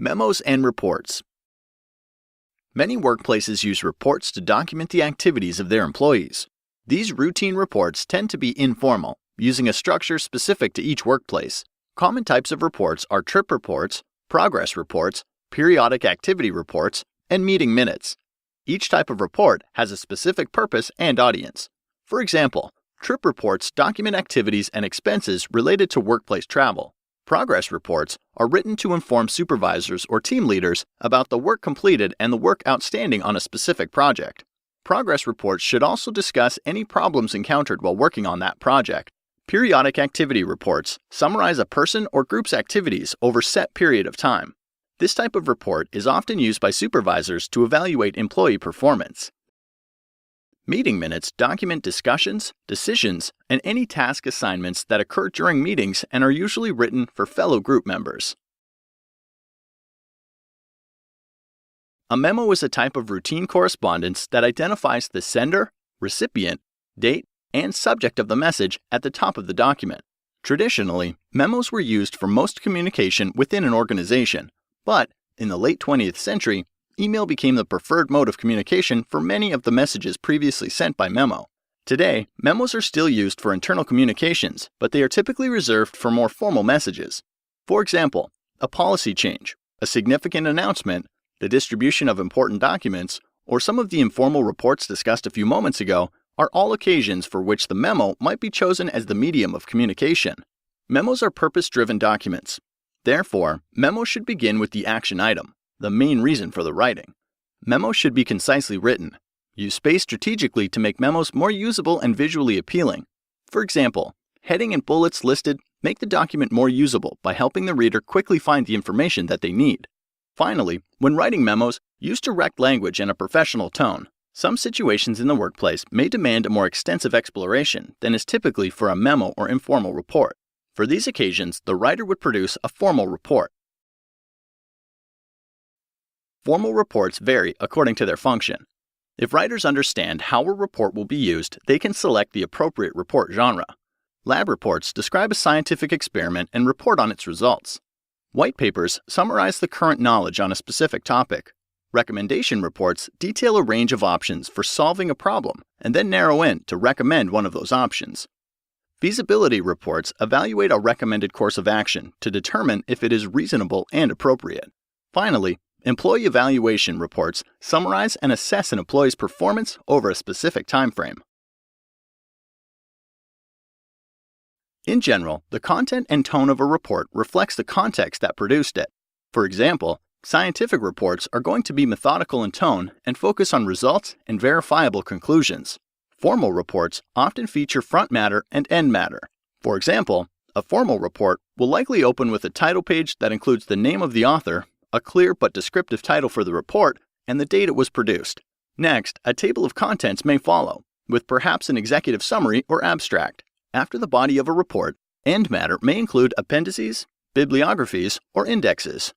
Memos and reports. Many workplaces use reports to document the activities of their employees. These routine reports tend to be informal, using a structure specific to each workplace. Common types of reports are trip reports, progress reports, periodic activity reports, and meeting minutes. Each type of report has a specific purpose and audience. For example, trip reports document activities and expenses related to workplace travel. Progress reports are written to inform supervisors or team leaders about the work completed and the work outstanding on a specific project. Progress reports should also discuss any problems encountered while working on that project. Periodic activity reports summarize a person or group's activities over a set period of time. This type of report is often used by supervisors to evaluate employee performance. Meeting minutes document discussions, decisions, and any task assignments that occur during meetings and are usually written for fellow group members. A memo is a type of routine correspondence that identifies the sender, recipient, date, and subject of the message at the top of the document. Traditionally, memos were used for most communication within an organization, but in the late 20th century, email became the preferred mode of communication for many of the messages previously sent by memo. Today, memos are still used for internal communications, but they are typically reserved for more formal messages. For example, a policy change, a significant announcement, the distribution of important documents, or some of the informal reports discussed a few moments ago are all occasions for which the memo might be chosen as the medium of communication. Memos are purpose-driven documents. Therefore, memos should begin with the action item, the main reason for the writing. Memos should be concisely written. Use space strategically to make memos more usable and visually appealing. For example, heading and bullets listed make the document more usable by helping the reader quickly find the information that they need. Finally, when writing memos, use direct language and a professional tone. Some situations in the workplace may demand a more extensive exploration than is typically for a memo or informal report. For these occasions, the writer would produce a formal report. Formal reports vary according to their function. If writers understand how a report will be used, they can select the appropriate report genre. Lab reports describe a scientific experiment and report on its results. White papers summarize the current knowledge on a specific topic. Recommendation reports detail a range of options for solving a problem and then narrow in to recommend one of those options. Feasibility reports evaluate a recommended course of action to determine if it is reasonable and appropriate. Finally, employee evaluation reports summarize and assess an employee's performance over a specific time frame. In general, the content and tone of a report reflects the context that produced it. For example, scientific reports are going to be methodical in tone and focus on results and verifiable conclusions. Formal reports often feature front matter and end matter. For example, a formal report will likely open with a title page that includes the name of the author, a clear but descriptive title for the report, and the date it was produced. Next, a table of contents may follow, with perhaps an executive summary or abstract. After the body of a report, end matter may include appendices, bibliographies, or indexes.